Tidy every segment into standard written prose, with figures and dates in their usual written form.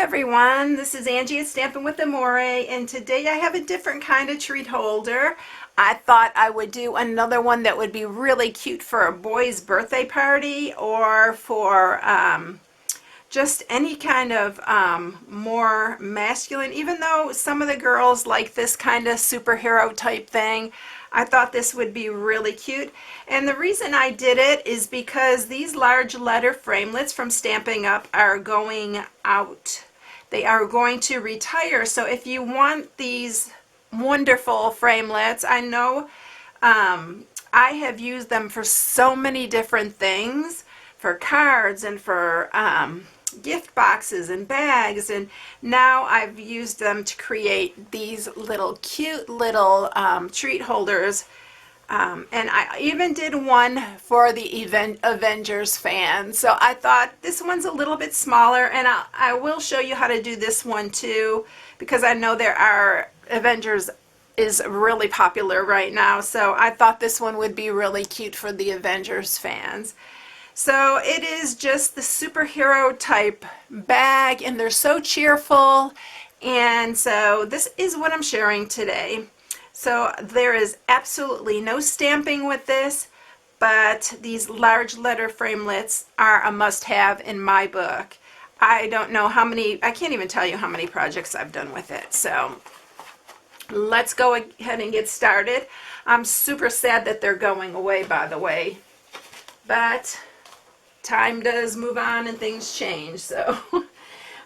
everyone, this is Angie at Stampin' with Amore, and today I have a different kind of treat holder. I thought I would do another one that would be really cute for a boy's birthday party or for just any kind of more masculine, even though some of the girls like this kind of superhero type thing. I thought this would be really cute, and the reason I did it is because these large letter framelits from Stampin' Up are going out. They are going to retire, so if you want these wonderful framelits, I know I have used them for so many different things, for cards and for gift boxes and bags, and now I've used them to create these little cute little treat holders, and I even did one for the Avengers fans. So I thought this one's a little bit smaller, and I will show you how to do this one too, because I know there are Avengers is really popular right now, so I thought this one would be really cute for the Avengers fans. So it is just the superhero type bag, and they're so cheerful, and so this is what I'm sharing today. So there is absolutely no stamping with this, but these large letter framelits are a must-have in my book. I don't know how many, I can't even tell you how many projects I've done with it. So let's go ahead and get started. I'm super sad that they're going away, by the way, but time does move on and things change. So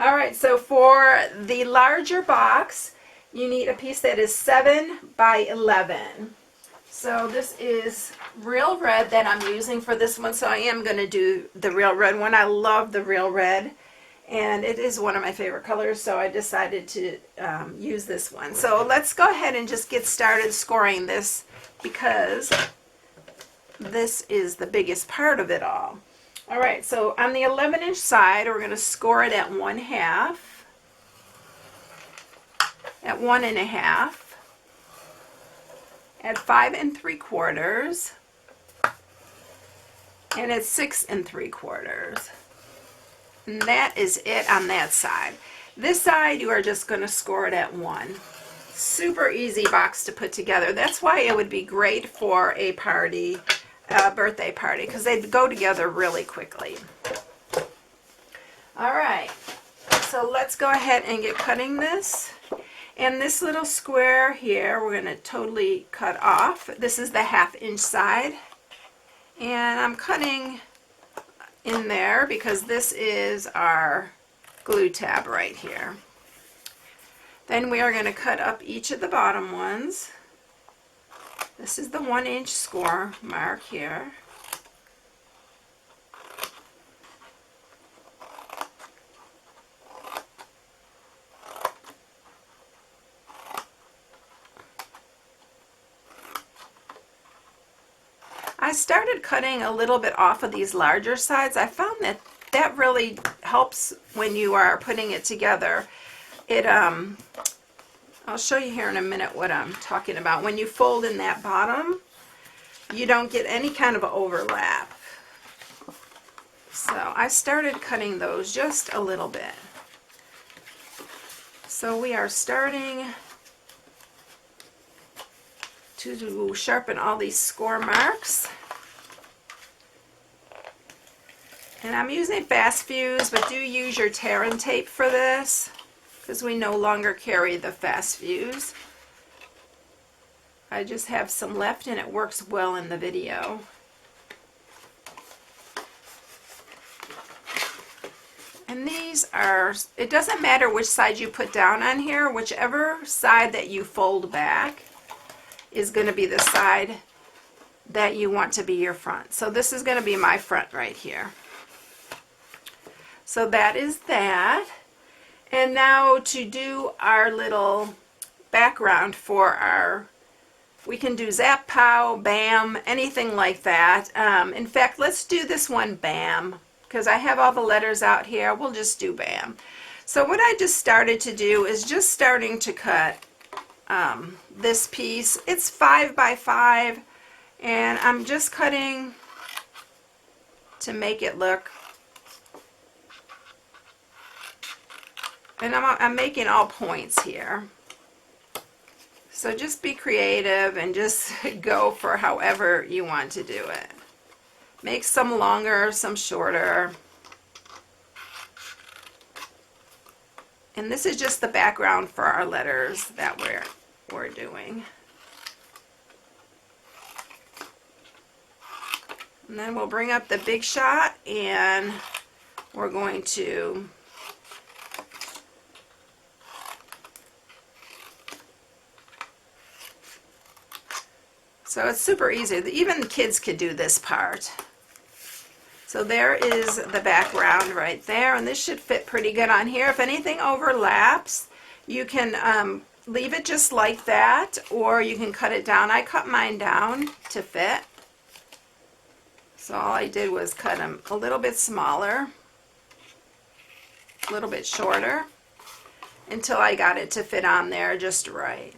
all right, so for the larger box you need a piece that is 7 by 11. So this is real red that I'm using for this one, so I am going to do the real red one. I love the real red, and it is one of my favorite colors, so I decided to use this one. So let's go ahead and just get started scoring this, because this is the biggest part of it all. All right, so on the 11-inch side, we're going to score it at 1/2, at 1.5, at 5 3/4, and at 6 3/4. And that is it on that side. This side, you are just going to score it at 1. Super easy box to put together. That's why it would be great for a party, birthday party, because they'd go together really quickly. All right, so let's go ahead and get cutting this. And this little square here, we're going to totally cut off. This is the 1/2-inch side, and I'm cutting in there because this is our glue tab right here. Then we are going to cut up each of the bottom ones. This is the 1-inch score mark here. I started cutting a little bit off of these larger sides. I found that that really helps when you are putting it together. It I'll show you here in a minute what I'm talking about. When you fold in that bottom, you don't get any kind of overlap. So I started cutting those just a little bit. So we are starting to sharpen all these score marks. And I'm using fast fuse, but do use your tear and tape for this, because we no longer carry the fast fuse. I just have some left, and it works well in the video. And these are, it doesn't matter which side you put down on here, whichever side that you fold back is going to be the side that you want to be your front. So this is going to be my front right here. So that is that. And now to do our little background for our, we can do Zap, Pow, Bam, anything like that. In fact, let's do this one Bam, because I have all the letters out here. We'll just do Bam. So what I just started to do is just starting to cut this piece. It's 5 by 5, and I'm just cutting to make it look And I'm making all points here. So just be creative and just go for however you want to do it. Make some longer, some shorter. And this is just the background for our letters that we're doing. And then we'll bring up the big shot and we're going to so it's super easy. Even kids could do this part. So there is the background right there, and this should fit pretty good on here. If anything overlaps, you can leave it just like that, or you can cut it down. I cut mine down to fit. So all I did was cut them a little bit smaller, a little bit shorter, until I got it to fit on there just right.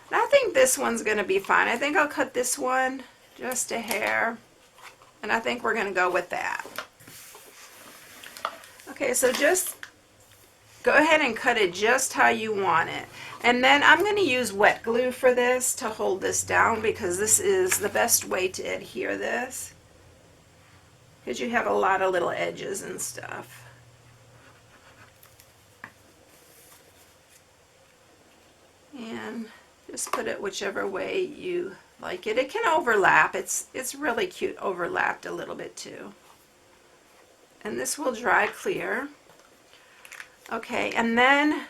And I think this one's going to be fine. I think I'll cut this one just a hair. And I think we're going to go with that. Okay, so just go ahead and cut it just how you want it. And then I'm going to use wet glue for this to hold this down, because this is the best way to adhere this. Because you have a lot of little edges and stuff. And just put it whichever way you like it. It can overlap. It's really cute overlapped a little bit too. And this will dry clear. Okay, and then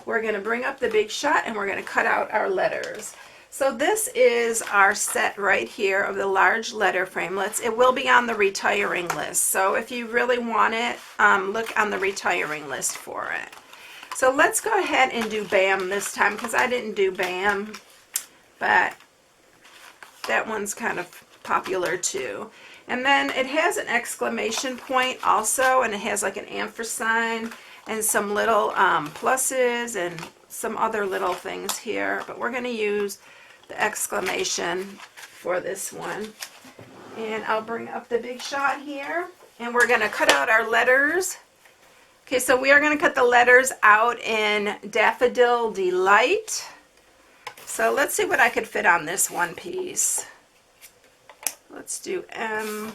we're going to bring up the big shot and we're going to cut out our letters. So this is our set right here of the large letter framelits. It will be on the retiring list. So if you really want it, look on the retiring list for it. So let's go ahead and do BAM this time, because I didn't do BAM, but that one's kind of popular too. And then it has an exclamation point also, and it has like an ampersand and some little pluses and some other little things here, but we're going to use the exclamation for this one. And I'll bring up the big shot here, and we're going to cut out our letters. Okay, so we are going to cut the letters out in Daffodil Delight. So let's see what I could fit on this one piece. Let's do M.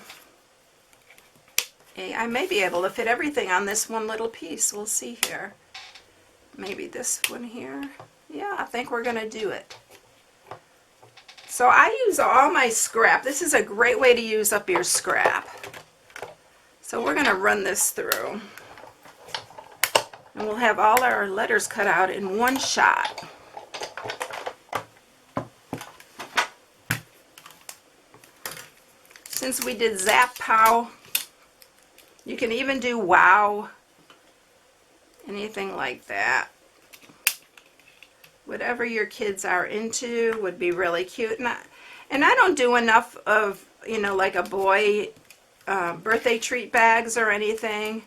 A. I may be able to fit everything on this one little piece. We'll see here. Maybe this one here. Yeah, I think we're going to do it. So I use all my scrap. This is a great way to use up your scrap. So we're going to run this through. And we'll have all our letters cut out in one shot. Since we did Zap Pow, you can even do Wow, anything like that. Whatever your kids are into would be really cute. And I don't do enough of, you know, like a boy birthday treat bags or anything.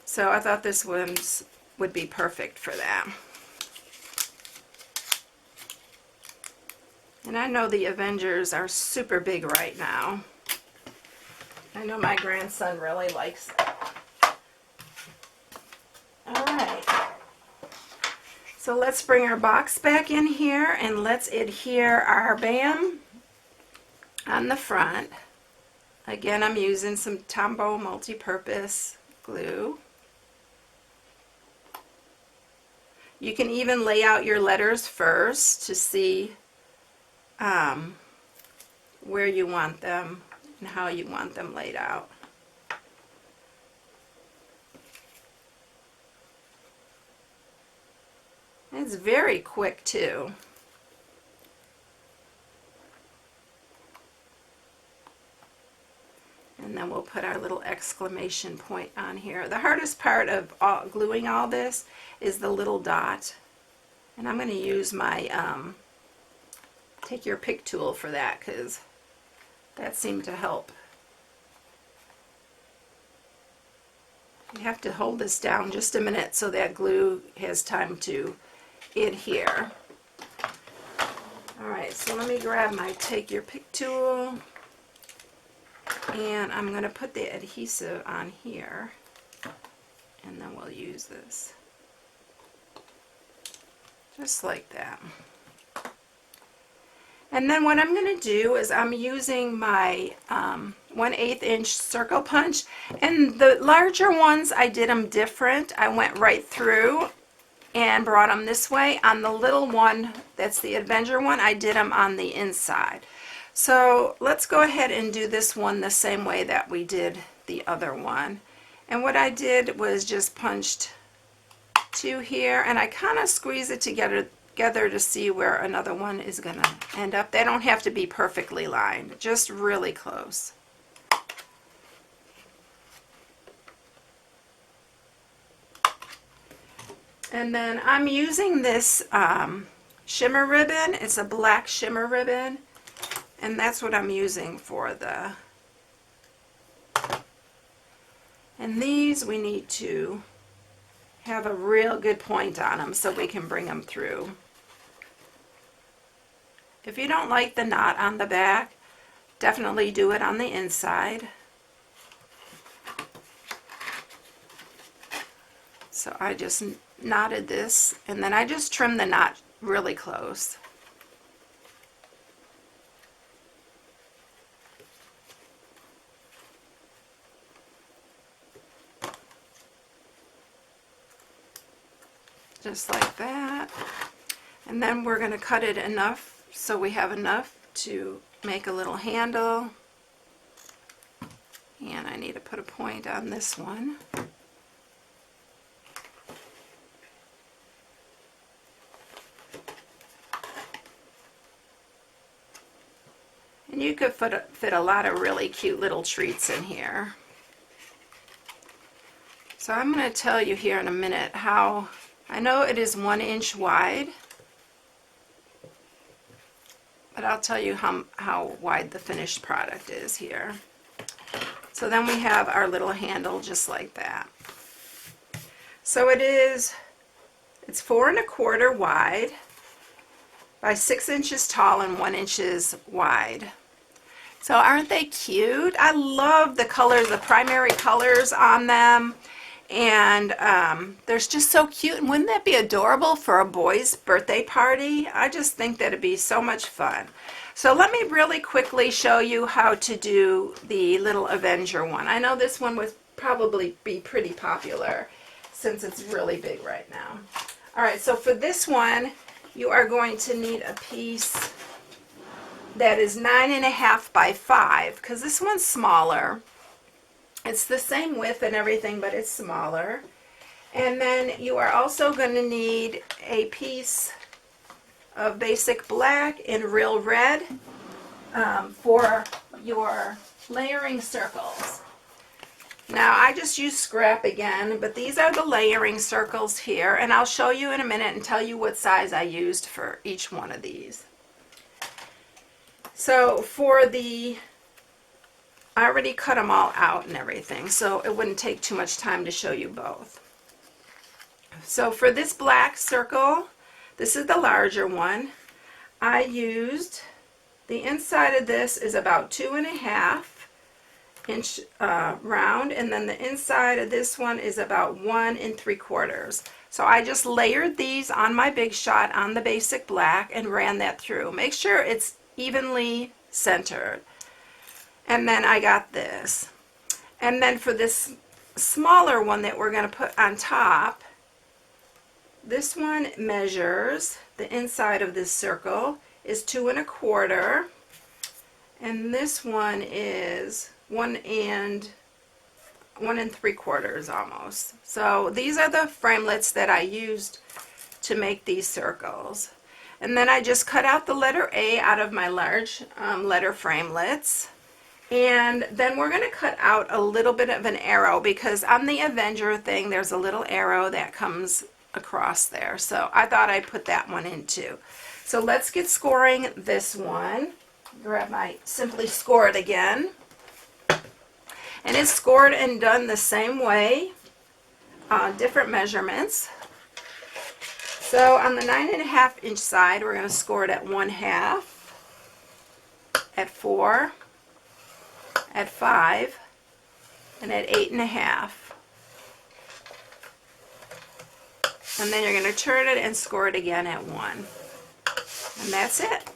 So I thought this one's would be perfect for that. And I know the Avengers are super big right now. I know my grandson really likes it. Alright. So let's bring our box back in here and let's adhere our BAM on the front. Again, I'm using some Tombow multi-purpose glue. You can even lay out your letters first to see where you want them and how you want them laid out. It's very quick too. And then we'll put our little exclamation point on here. The hardest part of gluing all this is the little dot. And I'm going to use my take your pick tool for that, because that seemed to help. You have to hold this down just a minute so that glue has time to adhere. Alright, so let me grab my take your pick tool. And I'm going to put the adhesive on here, and then we'll use this. just like that. And then what I'm going to do is I'm using my 1/8 inch circle punch, and the larger ones I did them different. I went right through and brought them this way. On the little one, that's the Avenger one, I did them on the inside. So let's go ahead and do this one the same way that we did the other one. And what I did was just punched 2 here, and I kind of squeeze it together to see where another one is going to end up. They don't have to be perfectly lined, just really close. And then I'm using this shimmer ribbon. It's a black shimmer ribbon, and that's what I'm using for the, and these we need to have a real good point on them so we can bring them through. If you don't like the knot on the back, definitely do it on the inside. So I just knotted this, and then I just trimmed the knot really close. Just like that. And then we're going to cut it enough so we have enough to make a little handle. And I need to put a point on this one. And you could fit a lot of really cute little treats in here. So I'm going to tell you here in a minute how, I know it is 1 inch wide, but I'll tell you how wide the finished product is here. So then we have our little handle just like that. So it's 4 1/4 wide by 6 inches tall and 1 inches wide. So aren't they cute? I love the colors, the primary colors on them. And they're just so cute. And wouldn't that be adorable for a boy's birthday party? I just think that'd be so much fun. So let me really quickly show you how to do the little Avenger one. I know this one would probably be pretty popular since it's really big right now. All right, so for this one, you are going to need a piece that is 9 1/2 by 5, because this one's smaller. It's the same width and everything, but it's smaller. And then you are also going to need a piece of basic black and real red for your layering circles. Now I just use scrap again, but these are the layering circles here, and I'll show you in a minute and tell you what size I used for each one of these. So for the, I already cut them all out and everything, so it wouldn't take too much time to show you both. So for this black circle, this is the larger one. I used, the inside of this is about 2 1/2 inch round, and then the inside of this one is about 1 3/4. So I just layered these on my Big Shot on the basic black and ran that through. Make sure it's evenly centered. And then I got this. And then for this smaller one that we're going to put on top, this one measures, the inside of this circle is 2 1/4, and this one is 1 3/4 almost. So these are the framelits that I used to make these circles. And then I just cut out the letter A out of my large letter framelits. And then we're going to cut out a little bit of an arrow, because on the Avenger thing there's a little arrow that comes across there. So I thought I'd put that one in too. So let's get scoring this one. Grab my Simply Scored again. And it's scored and done the same way, different measurements. So on the 9 1/2 inch side, we're going to score it at 1/2, at 4, at 5, and at 8 1/2. And then you're going to turn it and score it again at 1. And that's it.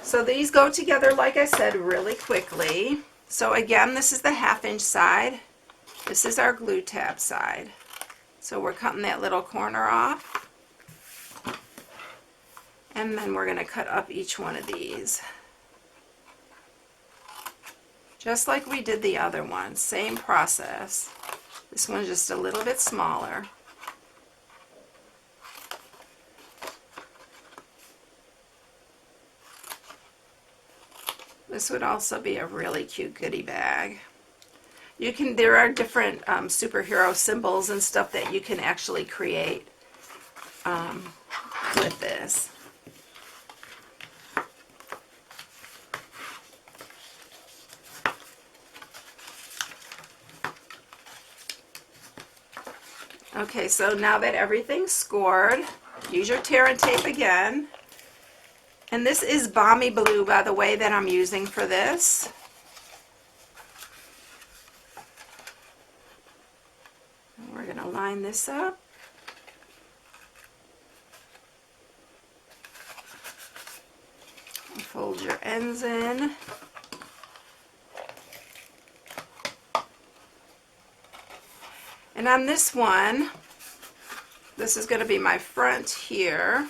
So these go together, like I said, really quickly. So again, this is the 1/2 inch side. This is our glue tab side. So we're cutting that little corner off. And then we're going to cut up each one of these. Just like we did the other one, same process. This one's just a little bit smaller. This would also be a really cute goodie bag. There are different superhero symbols and stuff that you can actually create with this. Okay, so now that everything's scored, use your tear and tape again. And this is Balmy Blue, by the way, that I'm using for this. And we're going to line this up. And fold your ends in. And on this one, this is going to be my front here.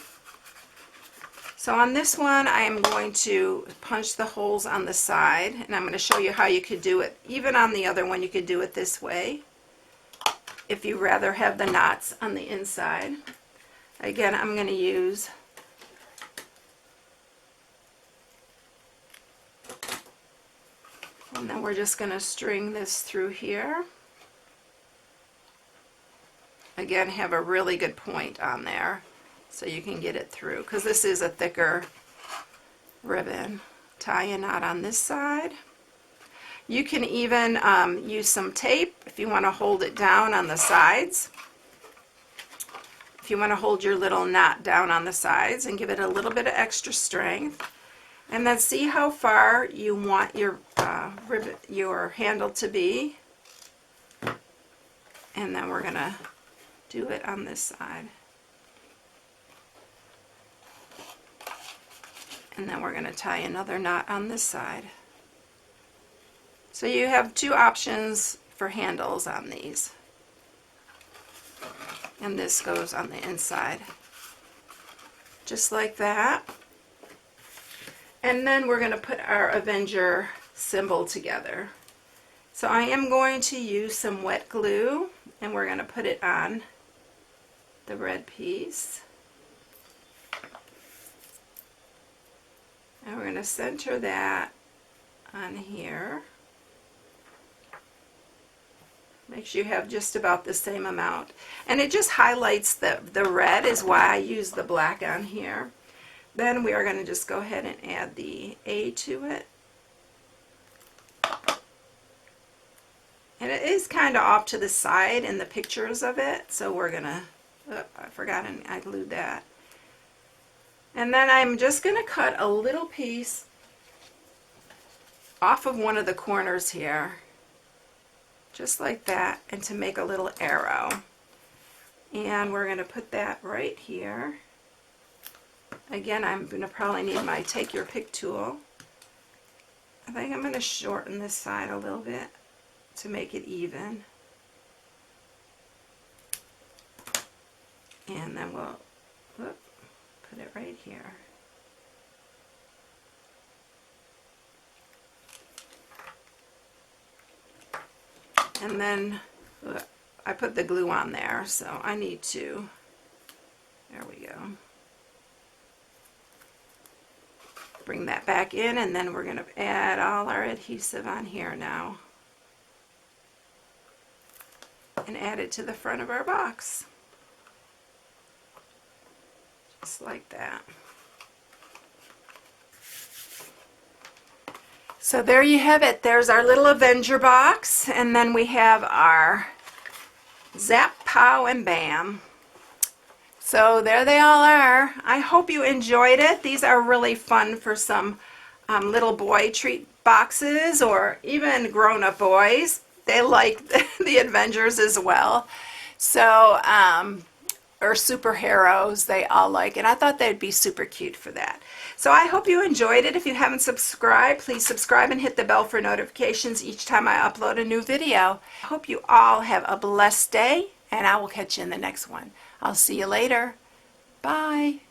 So on this one, I am going to punch the holes on the side, and I'm going to show you how you could do it. Even on the other one, you could do it this way, if you rather have the knots on the inside. Again, I'm going to use and then we're just going to string this through here. Again, have a really good point on there so you can get it through, because this is a thicker ribbon. Tie a knot on this side. You can even use some tape if you want to hold it down on the sides. If you want to hold your little knot down on the sides and give it a little bit of extra strength. And then see how far you want your handle to be. And then we're going to do it on this side. And then we're going to tie another knot on this side. So you have two options for handles on these. And this goes on the inside. Just like that. And then we're going to put our Avenger symbol together. So I am going to use some wet glue, and we're going to put it on the red piece. And we're going to center that on here. Make sure you have just about the same amount. And it just highlights the red, is why I use the black on here. Then we are going to just go ahead and add the A to it. And it is kind of off to the side in the pictures of it, so we're going to, I forgot I glued that. And then I'm just going to cut a little piece off of one of the corners here, just like that, and to make a little arrow. And we're going to put that right here. Again, I'm going to probably need my take your pick tool. I think I'm going to shorten this side a little bit to make it even. And then we'll put it right here. And then I put the glue on there, so I need to, there we go. Bring that back in, and then we're going to add all our adhesive on here now. And add it to the front of our box. Just like that. So there you have it. There's our little Avenger box, and then we have our Zap, Pow, and Bam. So there they all are. I hope you enjoyed it. These are really fun for some little boy treat boxes, or even grown-up boys. They like the Avengers as well. So, or superheroes, they all like, and I thought they'd be super cute for that. So I hope you enjoyed it. If you haven't subscribed, please subscribe and hit the bell for notifications each time I upload a new video. I hope you all have a blessed day, and I will catch you in the next one. I'll see you later. Bye.